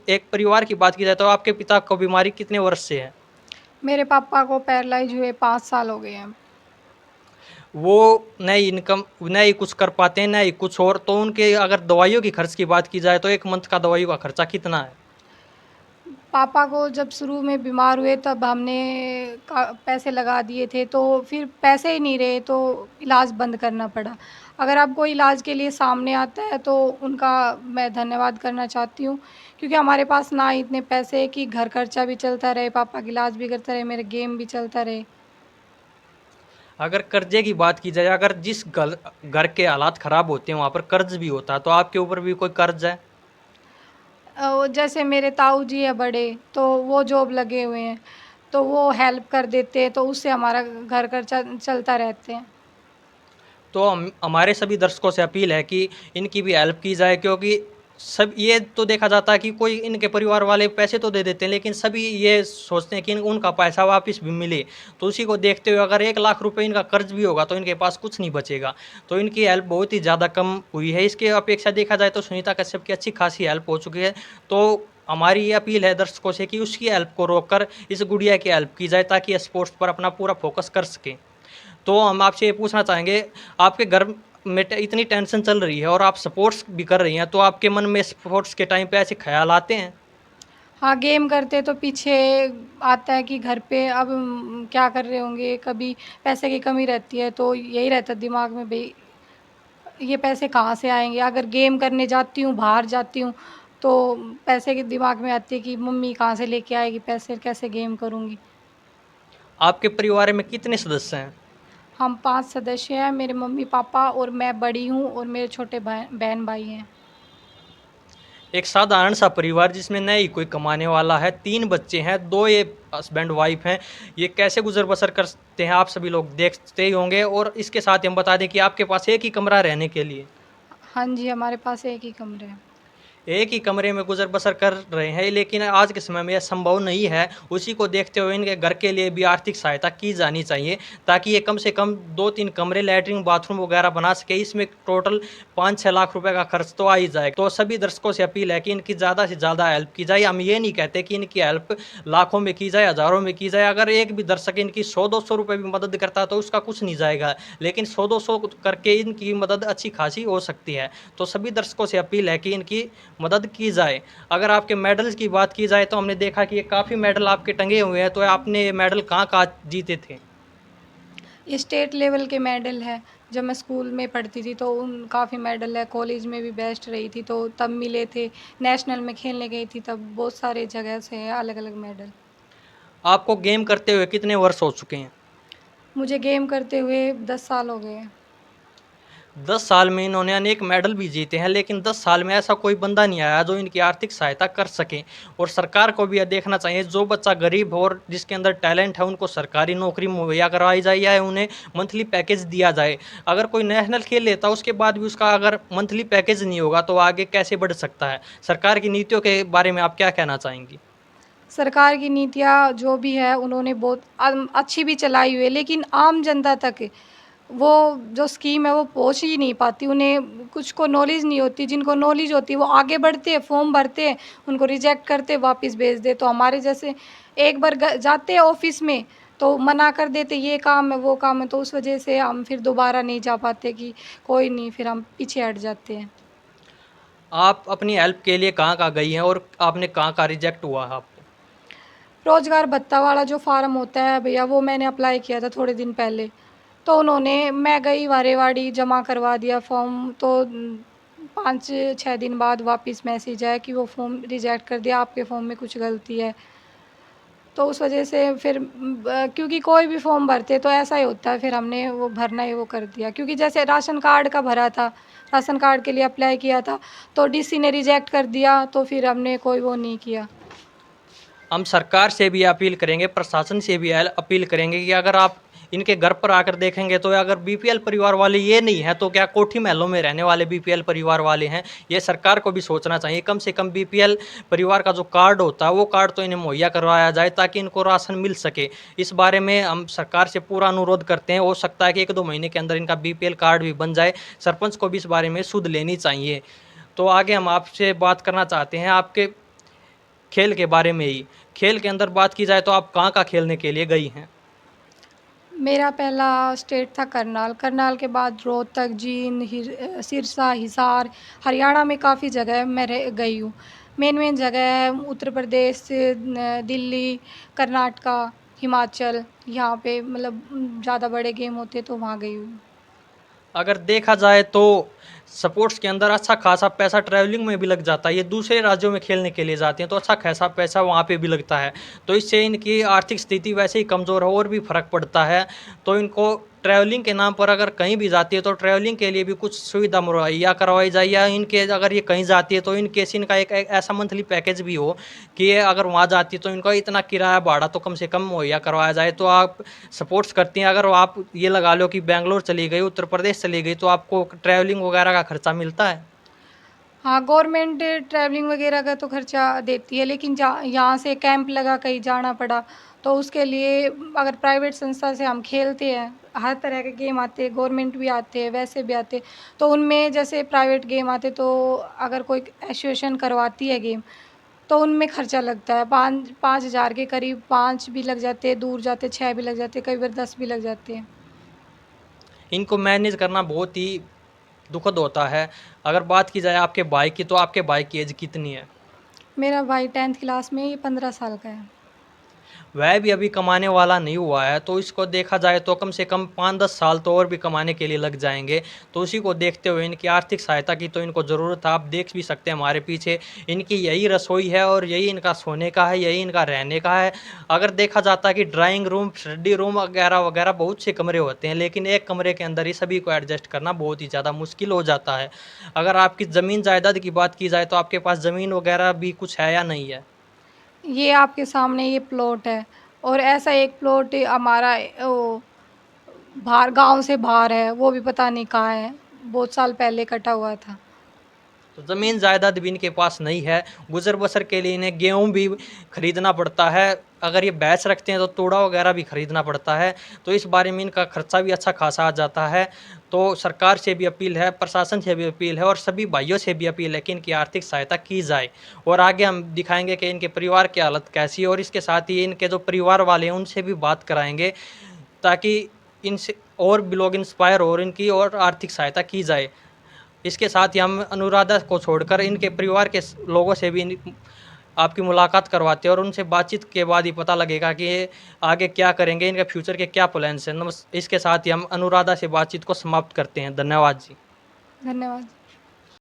एक परिवार की बात की जाए तो आपके पिता को बीमारी कितने वर्ष से है? मेरे पापा को पैरालाइज़ हुए 5 साल हो गए हैं। वो नई इनकम नहीं कुछ कर पाते हैं, नहीं कुछ और, तो उनके अगर दवाइयों की खर्च की बात की जाए तो 1 मंथ का दवाइयों का खर्चा कितना है? पापा को जब शुरू में बीमार हुए तब हमने का पैसे लगा दिए थे, तो फिर पैसे ही नहीं रहे तो इलाज बंद करना पड़ा। अगर अब कोई इलाज के लिए सामने आता है तो उनका मैं धन्यवाद करना चाहती हूँ, क्योंकि हमारे पास ना इतने पैसे हैं कि घर खर्चा भी चलता रहे, पापा का इलाज भी करता रहे, मेरे गेम भी चलता रहे। अगर कर्जे की बात की जाए, अगर जिस घर के हालात खराब होते हैं वहाँ पर कर्ज भी होता है, तो आपके ऊपर भी कोई कर्ज है? वो जैसे मेरे ताऊ जी हैं बड़े, तो वो जॉब लगे हुए हैं, तो वो हेल्प कर देते हैं, तो उससे हमारा घर खर्चा चलता रहते हैं। तो हमारे सभी दर्शकों से अपील है कि इनकी भी हेल्प की जाए, क्योंकि सब ये तो देखा जाता है कि कोई इनके परिवार वाले पैसे तो दे देते हैं, लेकिन सभी ये सोचते हैं कि उनका पैसा वापस भी मिले। तो उसी को देखते हुए अगर 1 लाख रुपए इनका कर्ज भी होगा तो इनके पास कुछ नहीं बचेगा। तो इनकी हेल्प बहुत ही ज़्यादा कम हुई है। इसके अपेक्षा देखा जाए तो सुनीता कश्यप की अच्छी खासी हेल्प हो चुकी है। तो हमारी ये अपील है दर्शकों से कि उसकी हेल्प को रोककर इस गुड़िया की हेल्प की जाए, ताकि स्पोर्ट्स पर अपना पूरा फोकस कर सकें। तो हम आपसे ये पूछना चाहेंगे, आपके घर में इतनी टेंशन चल रही है और आप स्पोर्ट्स भी कर रही हैं, तो आपके मन में स्पोर्ट्स के टाइम पे ऐसे ख्याल आते हैं? हाँ, गेम करते तो पीछे आता है कि घर पे अब क्या कर रहे होंगे, कभी पैसे की कमी रहती है तो यही रहता है दिमाग में, भई ये पैसे कहाँ से आएँगे? अगर गेम करने जाती हूँ, बाहर जाती हूँ, तो पैसे की दिमाग में आती है कि मम्मी कहाँ से लेके आएगी पैसे, कैसे गेम करूँगी? आपके परिवार में कितने सदस्य हैं? हम 5 सदस्य हैं, मेरे मम्मी-पापा और मैं बड़ी हूँ और मेरे छोटे बहन-भाई हैं। एक साधारण सा परिवार जिसमें न ही कोई कमाने वाला है, 3 बच्चे हैं, 2 ये हस्बैंड वाइफ हैं। ये कैसे गुज़र-बसर करते हैं आप सभी लोग देखते ही होंगे, और इसके साथ ही हम बता दें कि आपके पास एक ही कमरा रहने के लिए। हाँ जी, हमारे पास एक ही कमरे हैं। एक ही कमरे में गुज़र-बसर कर रहे हैं, लेकिन आज के समय में यह संभव नहीं है। उसी को देखते हुए इनके घर के लिए भी आर्थिक सहायता की जानी चाहिए, ताकि ये कम से कम 2-3 कमरे, लैट्रिन, बाथरूम वगैरह बना सके। इसमें टोटल 5-6 लाख रुपए का खर्च तो आ ही जाएगा। तो सभी दर्शकों से अपील है कि इनकी ज़्यादा से ज़्यादा हेल्प की जाए। हम ये नहीं कहते कि इनकी हेल्प लाखों में की जाए, हज़ारों में की जाए। अगर एक भी दर्शक इनकी 100-200 रुपए भी मदद करता है तो उसका कुछ नहीं जाएगा, लेकिन 100-200 करके इनकी मदद अच्छी खासी हो सकती है। तो सभी दर्शकों से अपील है कि इनकी मदद की जाए। अगर आपके मेडल्स की बात की जाए तो हमने देखा कि ये काफ़ी मेडल आपके टंगे हुए हैं, तो आपने ये मेडल कहाँ-कहाँ जीते थे? स्टेट लेवल के मेडल है, जब मैं स्कूल में पढ़ती थी तो उन काफ़ी मेडल है, कॉलेज में भी बेस्ट रही थी तो तब मिले थे, नेशनल में खेलने गई थी तब बहुत सारे जगह से हैं अलग-अलग मेडल। आपको गेम करते हुए कितने वर्ष हो चुके हैं? मुझे गेम करते हुए 10 साल हो गए हैं। 10 साल में इन्होंने अनेक मेडल भी जीते हैं, लेकिन 10 साल में ऐसा कोई बंदा नहीं आया जो इनकी आर्थिक सहायता कर सके। और सरकार को भी यह देखना चाहिए, जो बच्चा गरीब हो और जिसके अंदर टैलेंट है उनको सरकारी नौकरी मुहैया करवाई जाए या उन्हें मंथली पैकेज दिया जाए। अगर कोई नेशनल खेल लेता है उसके बाद भी उसका अगर मंथली पैकेज नहीं होगा तो आगे कैसे बढ़ सकता है? सरकार की नीतियों के बारे में आप क्या कहना चाहेंगी? सरकार की नीतियाँ जो भी है उन्होंने बहुत अच्छी भी चलाई हुई है, लेकिन आम जनता तक वो जो स्कीम है वो पहुँच ही नहीं पाती। उन्हें कुछ को नॉलेज नहीं होती, जिनको नॉलेज होती है वो आगे बढ़ते हैं, फॉर्म भरते हैं, उनको रिजेक्ट करते, वापस भेज दे। तो हमारे जैसे एक बार जाते हैं ऑफ़िस में तो मना कर देते, ये काम है, वो काम है, तो उस वजह से हम फिर दोबारा नहीं जा पाते कि कोई नहीं, फिर हम पीछे हट जाते हैं। आप अपनी हेल्प के लिए कहाँ-कहाँ गई हैं और आपने कहाँ-कहाँ रिजेक्ट हुआ है आपको? रोज़गार भत्ता वाला जो फ़ॉर्म होता है भैया, वो मैंने अप्लाई किया था थोड़े दिन पहले। तो मैं गई वारेवाड़ी जमा करवा दिया फ़ॉर्म, तो 5-6 दिन बाद वापस मैसेज आया कि वो फ़ॉर्म रिजेक्ट कर दिया, आपके फ़ॉर्म में कुछ गलती है। तो उस वजह से फिर क्योंकि कोई भी फ़ॉर्म भरते तो ऐसा ही होता है, फिर हमने वो भरना ही वो कर दिया। क्योंकि जैसे राशन कार्ड का भरा था, राशन कार्ड के लिए अप्लाई किया था, तो डीसी ने रिजेक्ट कर दिया, तो फिर हमने कोई वो नहीं किया। हम सरकार से भी अपील करेंगे, प्रशासन से भी अपील करेंगे कि अगर आप इनके घर पर आकर देखेंगे तो अगर बीपीएल परिवार वाले ये नहीं हैं तो क्या कोठी महलों में रहने वाले बीपीएल परिवार वाले हैं? ये सरकार को भी सोचना चाहिए। कम से कम बीपीएल परिवार का जो कार्ड होता है वो कार्ड तो इन्हें मुहैया करवाया जाए, ताकि इनको राशन मिल सके। इस बारे में हम सरकार से पूरा अनुरोध करते हैं। हो सकता है कि 1-2 महीने के अंदर इनका बीपीएल कार्ड भी बन जाए। सरपंच को भी इस बारे में सुध लेनी चाहिए। तो आगे हम आपसे बात करना चाहते हैं, आपके खेल के बारे में ही। खेल के अंदर बात की जाए तो आप कहाँ-कहाँ खेलने के लिए गई हैं? मेरा पहला स्टेट था करनाल, करनाल के बाद रोहतक, जींद, सिरसा, हिसार, हरियाणा में काफ़ी जगह मैं गई हूँ। मेन जगह है उत्तर प्रदेश, दिल्ली, कर्नाटका, हिमाचल, यहाँ पे मतलब ज़्यादा बड़े गेम होते तो वहाँ गई हूँ। अगर देखा जाए तो स्पोर्ट्स के अंदर अच्छा खासा पैसा ट्रैवलिंग में भी लग जाता है। ये दूसरे राज्यों में खेलने के लिए जाते हैं तो अच्छा खासा पैसा वहाँ पे भी लगता है। तो इससे इनकी आर्थिक स्थिति वैसे ही कमज़ोर है और भी फ़र्क पड़ता है। तो इनको ट्रैवलिंग के नाम पर अगर कहीं भी जाती है तो ट्रैवलिंग के लिए भी कुछ सुविधा मुहैया करवाई जाए, या इनके अगर ये कहीं जाती है तो इन केस इनका एक एक ऐसा मंथली पैकेज भी हो कि ये अगर वहाँ जाती है तो इनका इतना किराया भाड़ा तो कम से कम मुहैया करवाया जाए। तो आप सपोर्ट्स करती हैं, अगर आप ये लगा लो कि बैंगलोर चली गई, उत्तर प्रदेश चली गई, तो आपको ट्रैवलिंग वगैरह का खर्चा मिलता है? हाँ, गवर्नमेंट ट्रैवलिंग वगैरह का तो खर्चा देती है, लेकिन यहाँ से कैंप लगा कहीं जाना पड़ा तो उसके लिए अगर प्राइवेट संस्था से हम खेलते हैं, हर तरह के गेम आते हैं, गवर्नमेंट भी आते हैं, वैसे भी आते हैं, तो उनमें जैसे प्राइवेट गेम आते तो अगर कोई एसोसिएशन करवाती है गेम तो उनमें खर्चा लगता है 5,000 के करीब, 5 भी लग जाते हैं, दूर जाते 6 भी लग जाते हैं, कई बार 10 भी लग जाते हैं। इनको मैनेज करना बहुत ही दुखद होता है। अगर बात की जाए आपके भाई की, तो आपके भाई की एज कितनी है? मेरा भाई 10th क्लास में, ये 15 साल का है। वह भी अभी कमाने वाला नहीं हुआ है, तो इसको देखा जाए तो कम से कम 5-10 साल तो और भी कमाने के लिए लग जाएँगे। तो उसी को देखते हुए इनकी आर्थिक सहायता की तो इनको ज़रूरत है। आप देख भी सकते हैं हमारे पीछे इनकी यही रसोई है और यही इनका सोने का है, यही इनका रहने का है। अगर देखा जाता है कि ड्राइंग रूम, स्टडी रूम वगैरह-वगैरह बहुत से कमरे होते हैं, लेकिन एक कमरे के अंदर ही सभी को एडजस्ट करना बहुत ही ज़्यादा मुश्किल हो जाता है। अगर आपकी ज़मीन जायदाद की बात की जाए तो आपके पास ज़मीन वगैरह भी कुछ है या नहीं है? ये आपके सामने ये प्लॉट है और ऐसा एक प्लॉट हमारा वो बाहर, गांव से बाहर है, वो भी पता नहीं कहाँ है, बहुत साल पहले कटा हुआ था। तो ज़मीन जायदाद भी इनके पास नहीं है। गुज़र बसर के लिए इन्हें गेहूँ भी खरीदना पड़ता है। अगर ये भैंस रखते हैं तो तोड़ा वगैरह भी खरीदना पड़ता है। तो इस बारे में इनका खर्चा भी अच्छा खासा आ जाता है। तो सरकार से भी अपील है, प्रशासन से भी अपील है और सभी भाइयों से भी अपील है कि इनकी आर्थिक सहायता की जाए। और आगे हम दिखाएँगे कि इनके परिवार की हालत कैसी है, और इसके साथ ही इनके जो परिवार वाले हैं उनसे भी बात कराएँगे, ताकि इनसे और भी लोग इंस्पायर हो और इनकी और आर्थिक सहायता की जाए। इसके साथ ही हम अनुराधा को छोड़कर इनके परिवार के लोगों से भी आपकी मुलाकात करवाते हैं और उनसे बातचीत के बाद ही पता लगेगा कि ये आगे क्या करेंगे, इनके फ्यूचर के क्या प्लान्स हैं। इसके साथ ही हम अनुराधा से बातचीत को समाप्त करते हैं। धन्यवाद जी। धन्यवाद।